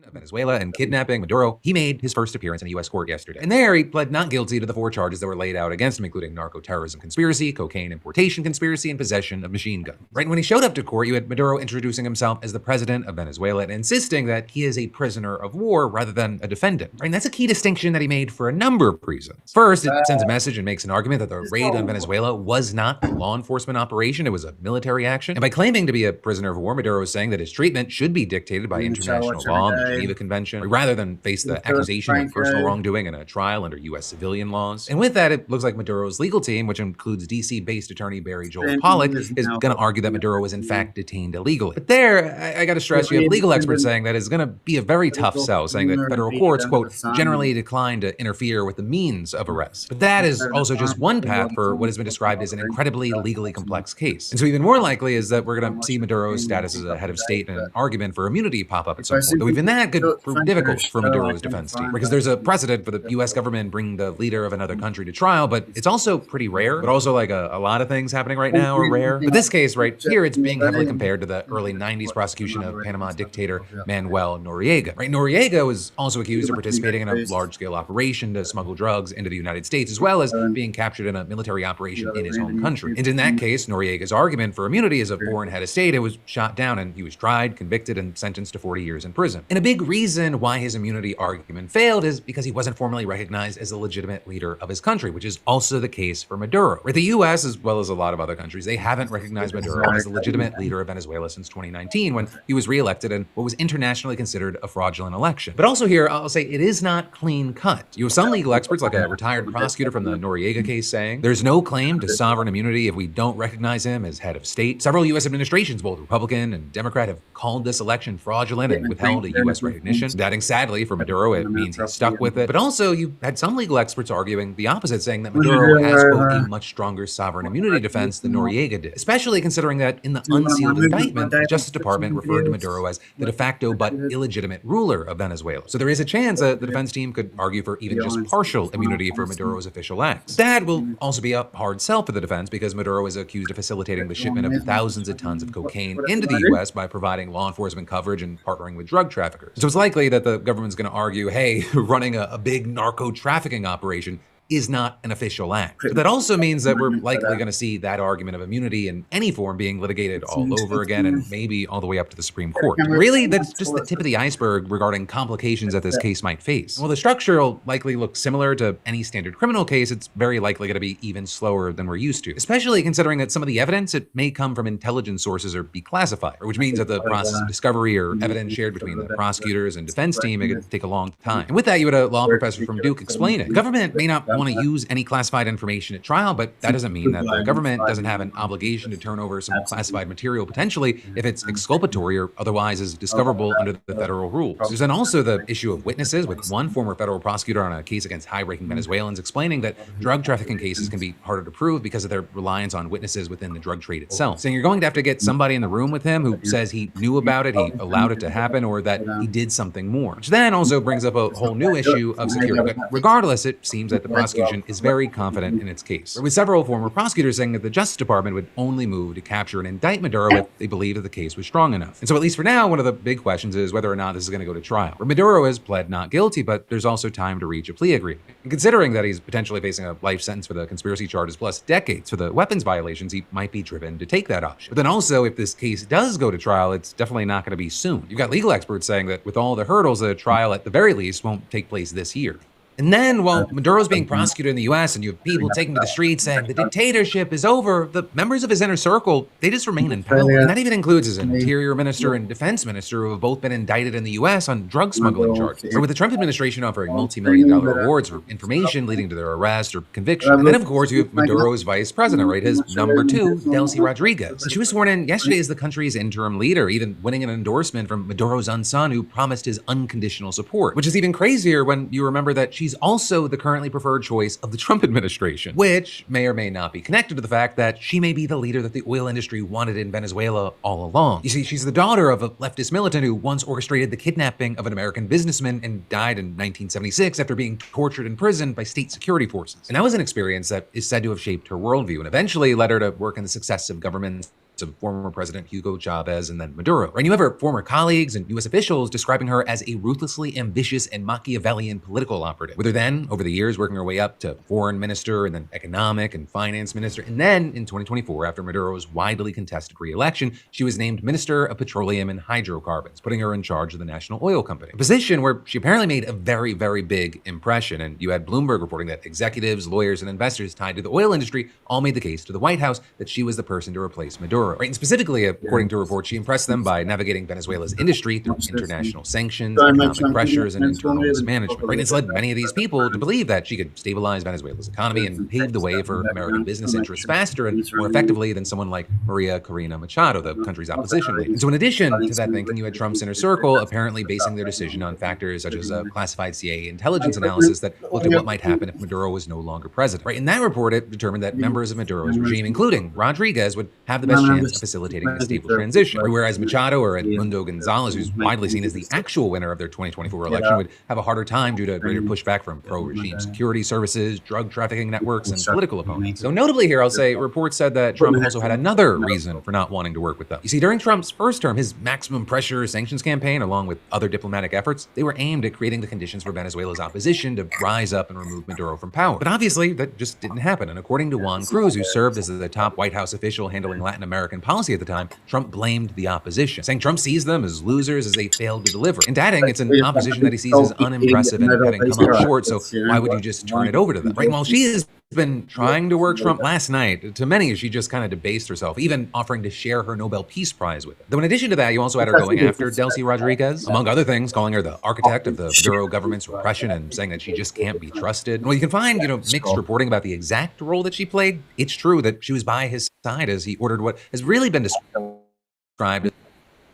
of Venezuela and kidnapping Maduro, he made his first appearance in a U.S. court yesterday. And there, he pled not guilty to the 4 charges that were laid out against him, including narco-terrorism conspiracy, cocaine importation conspiracy, and possession of machine guns. Right, and when he showed up to court, you had Maduro introducing himself as the president of Venezuela and insisting that he is a prisoner of war rather than a defendant. Right, and that's a key distinction that he made for a number of reasons. First, it sends a message and makes an argument that the raid on Venezuela was not a law enforcement operation, it was a military action. And by claiming to be a prisoner of war, Maduro is saying that his treatment should be dictated by international law and the Geneva Convention, rather than face the accusation of personal wrongdoing in a trial under U.S. civilian laws. And with that, it looks like Maduro's legal team, which includes D.C.-based attorney Barry Joel Pollack, is going to argue that Maduro was in fact detained illegally. But there, I got to stress, you have legal experts saying that it's going to be a very tough sell, saying that federal courts, quote, generally decline to interfere with the means of arrest. But that is also just one path for what has been described as an incredibly legally complex case. And so even more likely is that we're going to see Maduro's status as a head of state in an argument for immunity pop up at some point. Though even that could prove difficult for Maduro's defense team, because there's a precedent for the U.S. government bringing the leader of another country to trial, but it's also pretty rare. But also, like a lot of things happening right now are rare. But this case right here, it's being heavily compared to the early 90s prosecution of Panama dictator Manuel Noriega. Right, Noriega was also accused of participating in a large-scale operation to smuggle drugs into the United States, as well as being captured in a military operation in his home country. And in that case, Noriega's argument for immunity as a foreign head of state, it was shot down, and he was tried, convicted, and sentenced to 40 years in prison. And a big reason why his immunity argument failed is because he wasn't formally recognized as a legitimate leader of his country, which is also the case for Maduro. Right, the U.S., as well as a lot of other countries, they haven't recognized Maduro as the legitimate leader of Venezuela since 2019, when he was reelected in what was internationally considered a fraudulent election. But also here, I'll say it is not clean cut. You have some legal experts, like a retired prosecutor from the Noriega case, saying there's no claim to sovereign immunity if we don't recognize him as head of state. Several U.S. administrations, both Republican and Democrat, have called this election fraudulent and withheld a U.S. recognition. Adding, sadly, for Maduro, it means he's stuck with it. But also, you had some legal experts arguing the opposite, saying that Maduro has, quote, a much stronger sovereign immunity defense than Noriega did, especially considering that in the unsealed indictment, the Justice Department referred to Maduro as the de facto but illegitimate ruler of Venezuela. So there is a chance that the defense team could argue for even just partial immunity for Maduro's official acts. That will also be a hard sell for the defense, because Maduro is accused of facilitating the shipment of thousands of tons of cocaine into the U.S. by providing law enforcement coverage and partnering with drug traffickers. So it's likely that the government's going to argue, hey, running a big narco trafficking operation is not an official act. But that also means that we're likely going to see that argument of immunity in any form being litigated all over again, and maybe all the way up to the Supreme Court. Really, that's just the tip of the iceberg regarding complications that this case might face. While the structure will likely look similar to any standard criminal case, it's very likely going to be even slower than we're used to, especially considering that some of the evidence, it may come from intelligence sources or be classified, which means that the process of discovery or evidence shared between the prosecutors and defense team, it could take a long time. And with that, you had a law professor from Duke explain it. The government may not want to use any classified information at trial, but that doesn't mean that the government doesn't have an obligation to turn over some classified material potentially if it's exculpatory or otherwise is discoverable under the federal rules. There's then also the issue of witnesses, with one former federal prosecutor on a case against high-ranking Venezuelans explaining that drug trafficking cases can be harder to prove because of their reliance on witnesses within the drug trade itself. Saying you're going to have to get somebody in the room with him who says he knew about it, he allowed it to happen, or that he did something more. Which then also brings up a whole new issue of security. But regardless, it seems that the prosecution is very confident in its case, with several former prosecutors saying that the Justice Department would only move to capture and indict Maduro if they believed that the case was strong enough. And so at least for now, one of the big questions is whether or not this is going to go to trial. Maduro has pled not guilty, but there's also time to reach a plea agreement. And considering that he's potentially facing a life sentence for the conspiracy charges plus decades for the weapons violations, he might be driven to take that option. But then also, if this case does go to trial, it's definitely not going to be soon. You've got legal experts saying that with all the hurdles, the trial at the very least won't take place this year. And then, while Maduro's being prosecuted in the U.S. and you have people taking to the streets saying the dictatorship is over, the members of his inner circle, they just remain in power. And that even includes his interior minister and defense minister, who have both been indicted in the U.S. on drug smuggling charges. Or with the Trump administration offering multi-million-dollar rewards for information leading to their arrest or conviction. And then, of course, you have Maduro's vice president, right? His number 2, Delcy Rodriguez. And she was sworn in yesterday as the country's interim leader, even winning an endorsement from Maduro's own son, who promised his unconditional support. Which is even crazier when you remember that she's also the currently preferred choice of the Trump administration, which may or may not be connected to the fact that she may be the leader that the oil industry wanted in Venezuela all along. You see, she's the daughter of a leftist militant who once orchestrated the kidnapping of an American businessman and died in 1976 after being tortured in prison by state security forces. And that was an experience that is said to have shaped her worldview and eventually led her to work in the successive governments of former President Hugo Chavez and then Maduro. Right? And you have her former colleagues and U.S. officials describing her as a ruthlessly ambitious and Machiavellian political operative. With her then, over the years, working her way up to foreign minister and then economic and finance minister. And then in 2024, after Maduro's widely contested re-election, she was named Minister of Petroleum and Hydrocarbons, putting her in charge of the National Oil Company, a position where she apparently made a very, very big impression. And you had Bloomberg reporting that executives, lawyers, and investors tied to the oil industry all made the case to the White House that she was the person to replace Maduro. Right? And specifically, according to reports, she impressed them by navigating Venezuela's industry through international sanctions, economic pressures, and internal mismanagement. Right? And it's led many of these people to believe that she could stabilize Venezuela's economy and pave the way for American business interests faster and more effectively than someone like Maria Corina Machado, the country's opposition leader. And so in addition to that thinking, you had Trump's inner circle apparently basing their decision on factors such as a classified CIA intelligence analysis that looked at what might happen if Maduro was no longer president. Right? In that report, it determined that members of Maduro's regime, including Rodriguez, would have the best chance of facilitating a stable transition. Whereas Machado or Edmundo Gonzalez, who's widely seen as the actual winner of their 2024 election, would have a harder time due to greater pushback from pro-regime security services, drug trafficking networks, and political opponents. So notably here, I'll say, reports said that Trump also had another reason for not wanting to work with them. You see, during Trump's first term, his maximum pressure sanctions campaign, along with other diplomatic efforts, they were aimed at creating the conditions for Venezuela's opposition to rise up and remove Maduro from power. But obviously, that just didn't happen. And according to Juan Cruz, who served as the top White House official handling Latin American policy at the time, Trump blamed the opposition, saying Trump sees them as losers as they failed to deliver. And adding it's an opposition that he sees as unimpressive and having come up short, so why would you just turn it over to them? Right? While she has been trying to work Trump last night, to many, she just kind of debased herself, even offering to share her Nobel Peace Prize with him. Though in addition to that, you also had her going after Delcy Rodriguez, among other things, calling her the architect of the Maduro government's repression and saying that she just can't be trusted. And while you can find, mixed reporting about the exact role that she played, it's true that she was by his side as he ordered what has really been described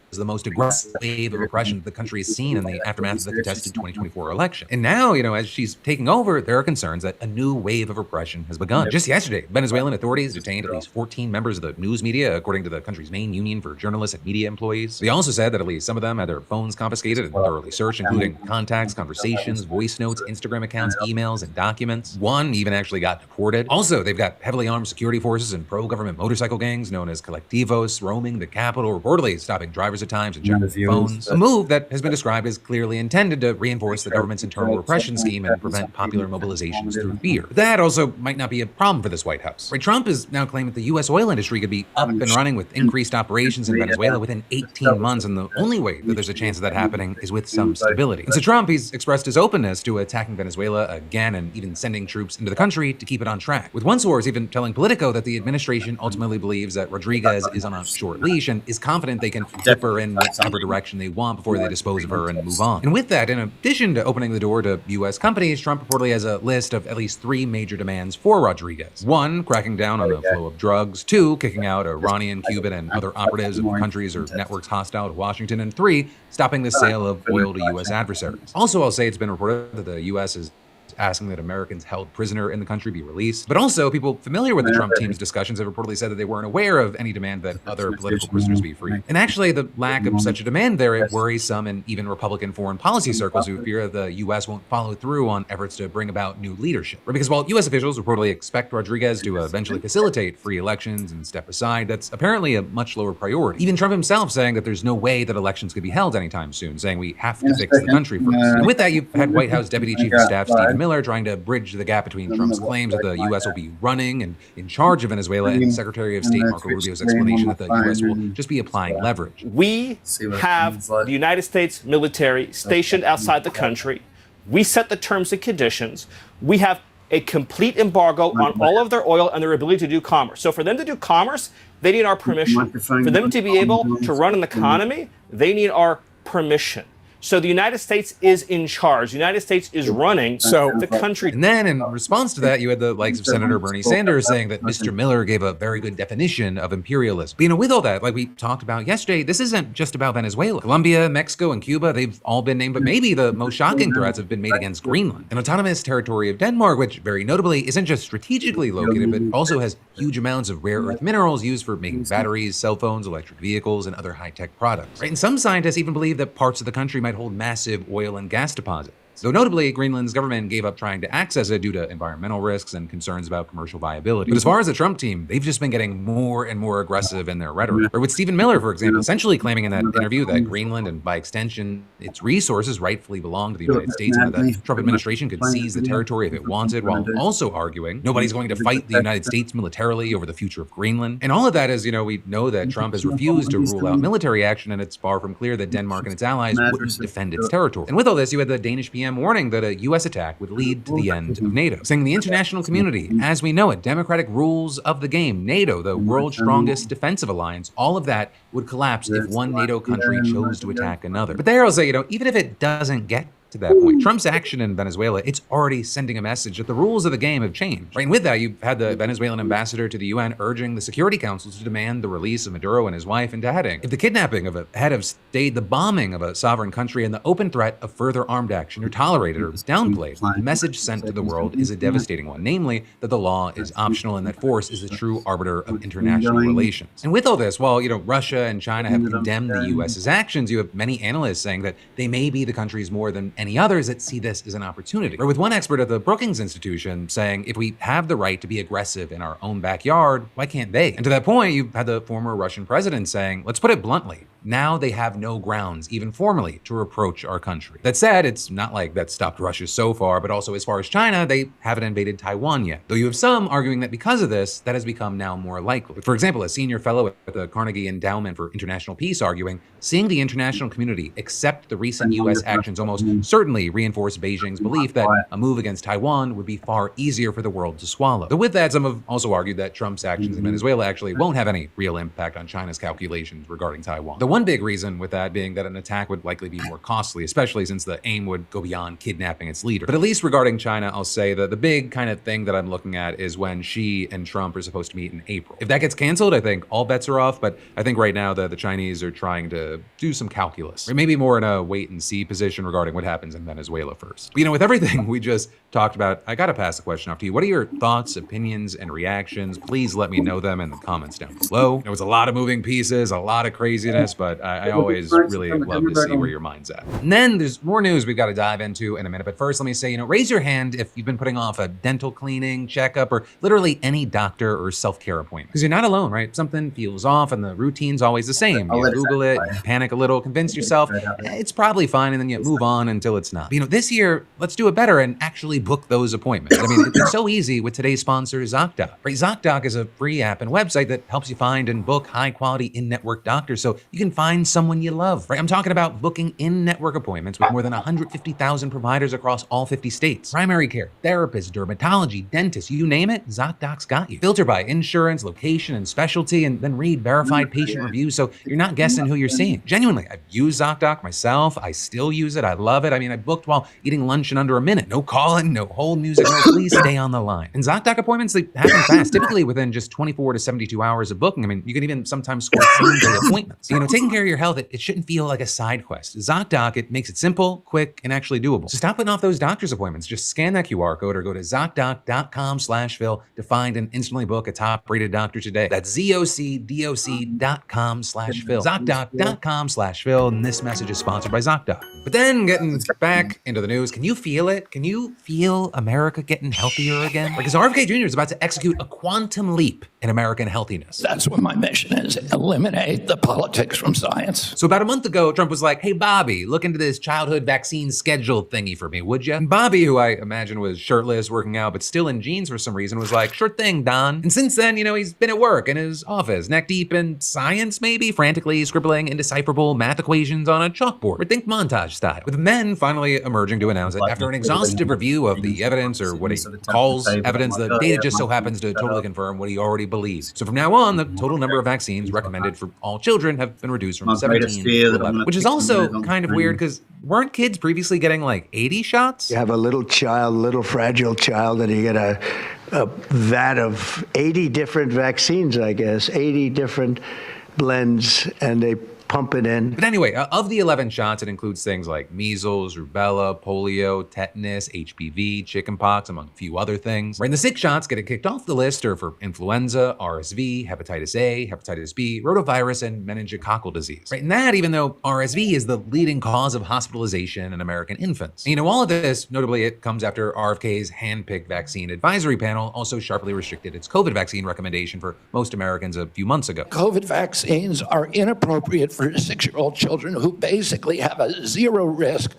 as the most aggressive wave of repression the country has seen in the aftermath of the contested 2024 election. And now, as she's taking over, there are concerns that a new wave of repression has begun. Just yesterday, Venezuelan authorities detained at least 14 members of the news media, according to the country's main union for journalists and media employees. They also said that at least some of them had their phones confiscated and thoroughly searched, including contacts, conversations, voice notes, Instagram accounts, emails, and documents. One even actually got deported. Also, they've got heavily armed security forces and pro-government motorcycle gangs known as Colectivos roaming the capital, reportedly stopping drivers at times and checking phones. A move that has been described as clearly intended to reinforce the government's internal repression scheme and prevent popular mobilizations through fear. But that also might not be a problem for this White House. Right? Trump has now claimed that the U.S. oil industry could be up and running with increased operations in Venezuela within 18 months, and the only way that there's a chance of that happening is with some stability. And so Trump, he's expressed his openness to attacking Venezuela again and even sending troops into the country to keep it on track. With one source even telling Politico that the administration ultimately believes that Rodriguez is on a short leash and is confident they can dip her in whatever direction they want before they dispose of her and move on. And with that, in addition to opening the door to U.S. companies, Trump reportedly has a list of at least 3 major demands for Rodriguez. 1, cracking down on the flow of drugs. 2, kicking out Iranian, Cuban, and other operatives of countries or networks hostile to Washington. And 3, stopping the sale of oil to U.S. adversaries. Also, I'll say it's been reported that the U.S. is asking that Americans held prisoner in the country be released. But also, people familiar with the Trump team's discussions have reportedly said that they weren't aware of any demand that other political prisoners be free. And actually, the lack of such a demand there, it worries some and even Republican foreign policy circles who fear the U.S. won't follow through on efforts to bring about new leadership. Because while U.S. officials reportedly expect Rodriguez to eventually facilitate free elections and step aside, that's apparently a much lower priority. Even Trump himself saying that there's no way that elections could be held anytime soon, saying we have to fix the country first. And with that, you've had White House Deputy Chief of Staff Stephen Miller trying to bridge the gap between Trump's claims that the U.S. will be running and in charge of Venezuela and Secretary of State Marco Rubio's explanation that the U.S. will just be applying leverage. We have the United States military stationed outside the country. We set the terms and conditions. We have a complete embargo on all of their oil and their ability to do commerce. So for them to do commerce, they need our permission. For them to be able to run an economy, they need our permission. So the United States is in charge. The United States is running the country. And then in response to that, you had the likes of Senator Bernie Sanders saying that Mr. Miller gave a very good definition of imperialism. But with all that, like we talked about yesterday, this isn't just about Venezuela. Colombia, Mexico, and Cuba, they've all been named, but maybe the most shocking threats have been made against Greenland, an autonomous territory of Denmark, which very notably isn't just strategically located, but also has huge amounts of rare earth minerals used for making batteries, cell phones, electric vehicles, and other high-tech products. Right? And some scientists even believe that parts of the country might hold massive oil and gas deposits. States. Though notably, Greenland's government gave up trying to access it due to environmental risks and concerns about commercial viability. But as far as the Trump team, they've just been getting more and more aggressive in their rhetoric. Or with Stephen Miller, for example, essentially claiming in that interview that Greenland and by extension, its resources rightfully belong to the United States and that the Trump administration could seize the territory if it wanted, while also arguing nobody's going to fight the United States militarily over the future of Greenland. And all of that is, we know that Trump has refused to rule out military action, and it's far from clear that Denmark and its allies wouldn't defend its territory. And with all this, you had the Danish PM warning that a U.S. attack would lead to the end of NATO, saying the international community, as we know it, democratic rules of the game, NATO, the world's strongest defensive alliance, all of that would collapse if one NATO country chose to attack another. But there I'll say, even if it doesn't get to that point, Trump's action in Venezuela, it's already sending a message that the rules of the game have changed. Right? And with that, you've had the Venezuelan ambassador to the UN urging the Security Council to demand the release of Maduro and his wife into hiding. If the kidnapping of a head of state, the bombing of a sovereign country, and the open threat of further armed action are tolerated or downplayed, the message sent to the world is a devastating one, namely that the law is optional and that force is the true arbiter of international relations. And with all this, while Russia and China have condemned the US's actions, you have many analysts saying that they may be the countries more than any others that see this as an opportunity. Or with one expert at the Brookings Institution saying, if we have the right to be aggressive in our own backyard, why can't they? And to that point, you had the former Russian president saying, let's put it bluntly, now they have no grounds, even formally, to reproach our country. That said, it's not like that stopped Russia so far, but also as far as China, they haven't invaded Taiwan yet. Though you have some arguing that because of this, that has become now more likely. For example, a senior fellow at the Carnegie Endowment for International Peace arguing, seeing the international community accept the recent U.S. actions almost certainly reinforce Beijing's belief that a move against Taiwan would be far easier for the world to swallow. Though with that, some have also argued that Trump's actions in Venezuela actually won't have any real impact on China's calculations regarding Taiwan. The one big reason with that being that an attack would likely be more costly, especially since the aim would go beyond kidnapping its leader. But at least regarding China, I'll say that the big kind of thing that I'm looking at is when Xi and Trump are supposed to meet in April. If that gets canceled, I think all bets are off, but I think right now the Chinese are trying to do some calculus, or maybe more in a wait and see position regarding what happens in Venezuela first. But, with everything we just talked about, I gotta pass the question off to you. What are your thoughts, opinions, and reactions? Please let me know them in the comments down below. There was a lot of moving pieces, a lot of craziness, but I always really love to see where your mind's at. And then there's more news we've got to dive into in a minute. But first, let me say, raise your hand if you've been putting off a dental cleaning, checkup, or literally any doctor or self-care appointment. Because you're not alone, right? Something feels off and the routine's always the same. You Google it, you panic a little, convince yourself it's probably fine, and then you move on until it's not. But, this year, let's do it better and actually book those appointments. It's so easy with today's sponsor, ZocDoc. Right? ZocDoc is a free app and website that helps you find and book high-quality in-network doctors so you can find someone you love. Right? I'm talking about booking in-network appointments with more than 150,000 providers across all 50 states. Primary care, therapists, dermatology, dentists, you name it, ZocDoc's got you. Filter by insurance, location, and specialty, and then read verified patient reviews so you're not guessing who you're seeing. Genuinely, I've used ZocDoc myself. I still use it. I love it. I booked while eating lunch in under a minute. No calling, no hold music, no please stay on the line. And ZocDoc appointments, they happen fast, typically within just 24 to 72 hours of booking. You can even sometimes score same-day appointments. Taking care of your health, it shouldn't feel like a side quest. ZocDoc, it makes it simple, quick, and actually doable. So stop putting off those doctor's appointments. Just scan that QR code or go to ZocDoc.com/Phil to find and instantly book a top-rated doctor today. That's ZocDoc.com/Phil. ZocDoc.com/Phil, and this message is sponsored by ZocDoc. But then getting back into the news, can you feel it? Can you feel America getting healthier again? Because RFK Jr. is about to execute a quantum leap in American healthiness. That's what my mission is, eliminate the politics from science. So about a month ago, Trump was like, hey, Bobby, look into this childhood vaccine schedule thingy for me, would you? And Bobby, who I imagine was shirtless, working out, but still in jeans for some reason, was like, sure thing, Don. And since then, he's been at work in his office, neck deep in science, maybe, frantically scribbling indecipherable math equations on a chalkboard, or think montage style, with men finally emerging to announce it after an exhaustive review of the evidence, or what he calls evidence. The data just so happens to totally confirm what he already believes. So from now on, the total number of vaccines recommended for all children have been reduced from 17 to 11, which is also kind of weird because weren't kids previously getting like 80 shots? You have a little child, little fragile child, and you get a vat of 80 different vaccines, I guess, 80 different blends, and they pump it in. But anyway, of the 11 shots, it includes things like measles, rubella, polio, tetanus, HPV, chickenpox, among a few other things. Right, and the 6 shots getting kicked off the list are for influenza, RSV, hepatitis A, hepatitis B, rotavirus, and meningococcal disease. Right, and that even though RSV is the leading cause of hospitalization in American infants. And all of this, notably, it comes after RFK's hand-picked vaccine advisory panel also sharply restricted its COVID vaccine recommendation for most Americans a few months ago. COVID vaccines are inappropriate for 6-year-old children who basically have a zero risk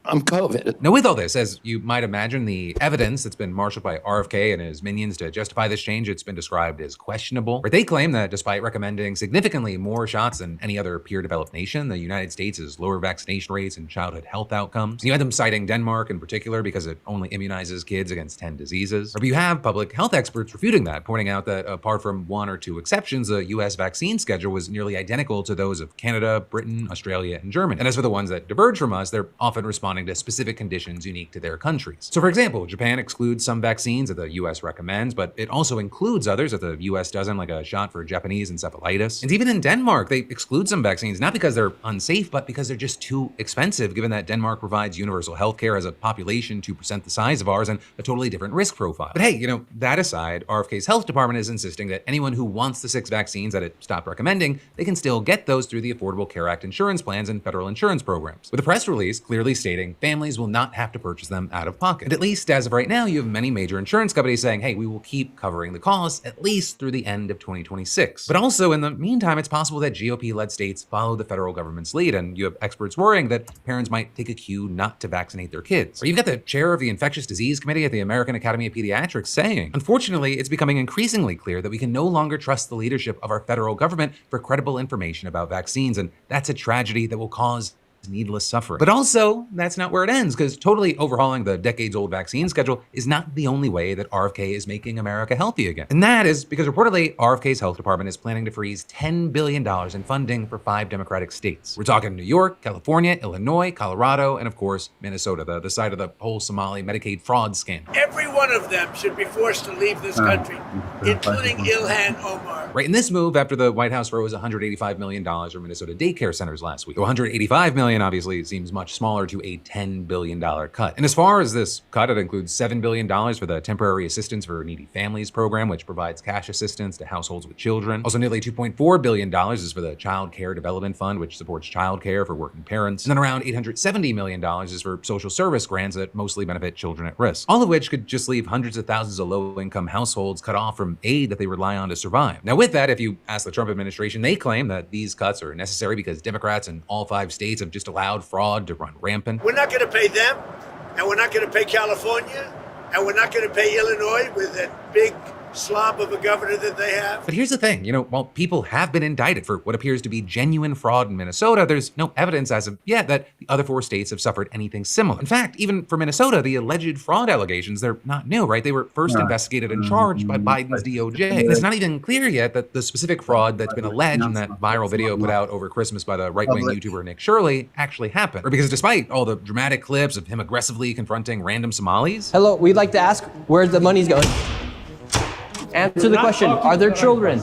from COVID. Now, with all this, as you might imagine, the evidence that's been marshaled by RFK and his minions to justify this change, it's been described as questionable. But they claim that despite recommending significantly more shots than any other peer-developed nation, the United States has lower vaccination rates and childhood health outcomes. And you had them citing Denmark in particular because it only immunizes kids against 10 diseases. Or you have public health experts refuting that, pointing out that apart from 1 or 2 exceptions, the U.S. vaccine schedule was nearly identical to those of Canada, Britain, Australia, and Germany. And as for the ones that diverge from us, they're often responding to specific conditions unique to their countries. So for example, Japan excludes some vaccines that the US recommends, but it also includes others that the US doesn't, like a shot for Japanese encephalitis. And even in Denmark, they exclude some vaccines, not because they're unsafe, but because they're just too expensive, given that Denmark provides universal health care as a population 2% the size of ours and a totally different risk profile. But hey, that aside, RFK's health department is insisting that anyone who wants the 6 vaccines that it stopped recommending, they can still get those through the Affordable Care Act insurance plans and federal insurance programs, with a press release clearly stating families will not have to purchase them out of pocket. And at least as of right now, you have many major insurance companies saying, hey, we will keep covering the costs at least through the end of 2026. But also in the meantime, it's possible that GOP-led states follow the federal government's lead, and you have experts worrying that parents might take a cue not to vaccinate their kids. Or you've got the chair of the Infectious Disease Committee at the American Academy of Pediatrics saying, unfortunately, it's becoming increasingly clear that we can no longer trust the leadership of our federal government for credible information about vaccines, and that's a tragedy that will cause needless suffering. But also, that's not where it ends, because totally overhauling the decades-old vaccine schedule is not the only way that RFK is making America healthy again. And that is because reportedly, RFK's health department is planning to freeze $10 billion in funding for 5 Democratic states. We're talking New York, California, Illinois, Colorado, and of course, Minnesota, the site of the whole Somali Medicaid fraud scandal. Every one of them should be forced to leave this country, including Ilhan Omar. Right, in this move, after the White House froze $185 million for Minnesota daycare centers last week, $185 million obviously seems much smaller to a $10 billion cut. And as far as this cut, it includes $7 billion for the Temporary Assistance for Needy Families program, which provides cash assistance to households with children. Also, nearly $2.4 billion is for the Child Care Development Fund, which supports child care for working parents. And then around $870 million is for social service grants that mostly benefit children at risk. All of which could just leave hundreds of thousands of low-income households cut off from aid that they rely on to survive. Now, with that, if you ask the Trump administration, they claim that these cuts are necessary because Democrats in all 5 states have just allowed fraud to run rampant. We're not going to pay them, and we're not going to pay California, and we're not going to pay Illinois with that big slob of a governor that they have. But here's the thing, while people have been indicted for what appears to be genuine fraud in Minnesota, there's no evidence as of yet that the other 4 states have suffered anything similar. In fact, even for Minnesota, the alleged fraud allegations, they're not new, right? They were first investigated and charged by Biden's DOJ. And it's not even clear yet that the specific fraud that's been alleged in that viral video put out over Christmas by the right-wing YouTuber Nick Shirley actually happened. Or because despite all the dramatic clips of him aggressively confronting random Somalis. Hello, we'd like to ask where the money's going. Answer the question, are there children?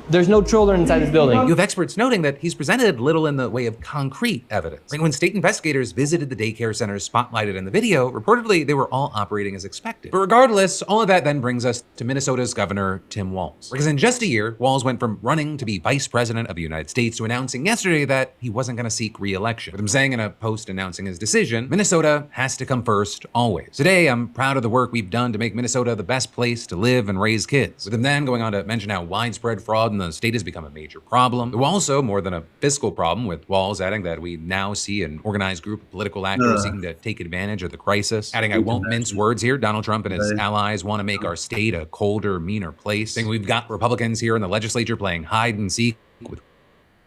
There's no children inside this building. You have experts noting that he's presented little in the way of concrete evidence. And when state investigators visited the daycare centers spotlighted in the video, reportedly they were all operating as expected. But regardless, all of that then brings us to Minnesota's Governor Tim Walz. Because in just a year, Walz went from running to be vice president of the United States to announcing yesterday that he wasn't going to seek re-election. With him saying in a post announcing his decision, Minnesota has to come first, always. Today, I'm proud of the work we've done to make Minnesota the best place to live and raise kids. With him then going on to mention how widespread fraud in the state has become a major problem. It was also more than a fiscal problem, with Walz adding that we now see an organized group of political actors seeking to take advantage of the crisis. Adding, I won't mince words here, Donald Trump and his allies want to make our state a colder, meaner place. Saying we've got Republicans here in the legislature playing hide and seek with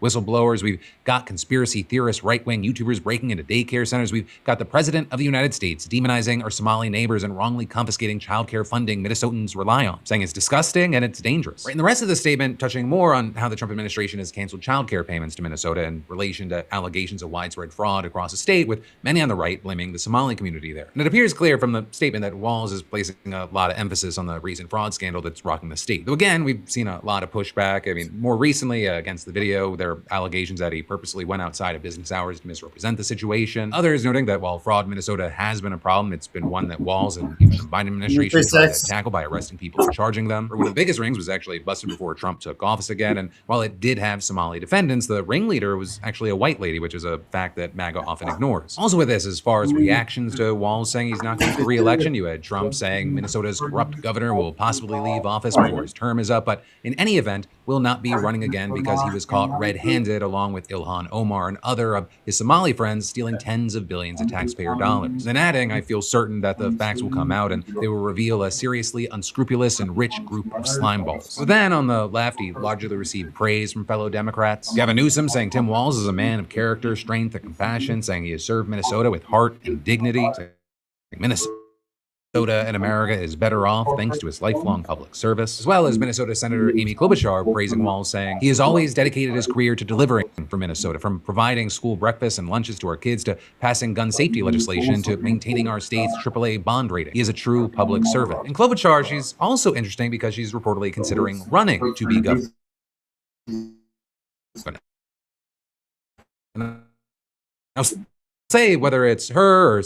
whistleblowers. We've got conspiracy theorists, right-wing YouTubers breaking into daycare centers. We've got the president of the United States demonizing our Somali neighbors and wrongly confiscating childcare funding Minnesotans rely on, saying it's disgusting and it's dangerous. Right, and the rest of the statement touching more on how the Trump administration has canceled childcare payments to Minnesota in relation to allegations of widespread fraud across the state, with many on the right blaming the Somali community there. And it appears clear from the statement that Walz is placing a lot of emphasis on the recent fraud scandal that's rocking the state. Though again, we've seen a lot of pushback. I mean, more recently against the video, there There are allegations that he purposely went outside of business hours to misrepresent the situation. Others noting that while fraud in Minnesota has been a problem, it's been one that Walz and even the Biden administration tried to tackle by arresting people and charging them. One of the biggest rings was actually busted before Trump took office again, and while it did have Somali defendants, the ringleader was actually a white lady, which is a fact that MAGA often ignores. Also with this, as far as reactions to Walz saying he's not going for re-election, you had Trump saying Minnesota's corrupt governor will possibly leave office before his term is up, but in any event, will not be running again because he was caught red-handed along with Ilhan Omar and other of his Somali friends stealing tens of billions of taxpayer dollars. Then adding, I feel certain that the facts will come out and they will reveal a seriously unscrupulous and rich group of slimeballs. So then on the left, he largely received praise from fellow Democrats. Gavin Newsom saying Tim Walz is a man of character, strength, and compassion, saying he has served Minnesota with heart and dignity. Minnesota and America is better off thanks to his lifelong public service, as well as Minnesota Senator Amy Klobuchar praising Walz, saying he has always dedicated his career to delivering for Minnesota, from providing school breakfasts and lunches to our kids to passing gun safety legislation to maintaining our state's AAA bond rating. He is a true public servant. And Klobuchar, she's also interesting because she's reportedly considering running to be governor. Now, say whether it's her or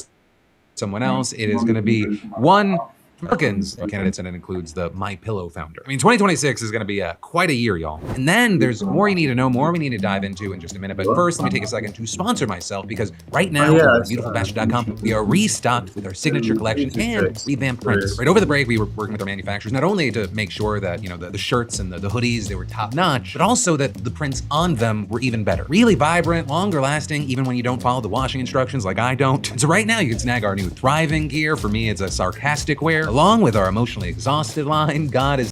someone else, it is going to be one Americans candidates, and it includes the My Pillow founder. I mean, 2026 is going to be quite a year, y'all. And then there's more you need to know, more we need to dive into in just a minute. But first, let me take a second to sponsor myself, because right now, on beautifulbastard.com, we are restocked with our signature collection and revamped prints. Right over the break, we were working with our manufacturers, not only to make sure that, you know, the shirts and the hoodies, they were top notch, but also that the prints on them were even better. Really vibrant, longer lasting, even when you don't follow the washing instructions like I don't. And so right now, you can snag our new Thriving gear. For me, it's a sarcastic wear, along with our emotionally exhausted line. God is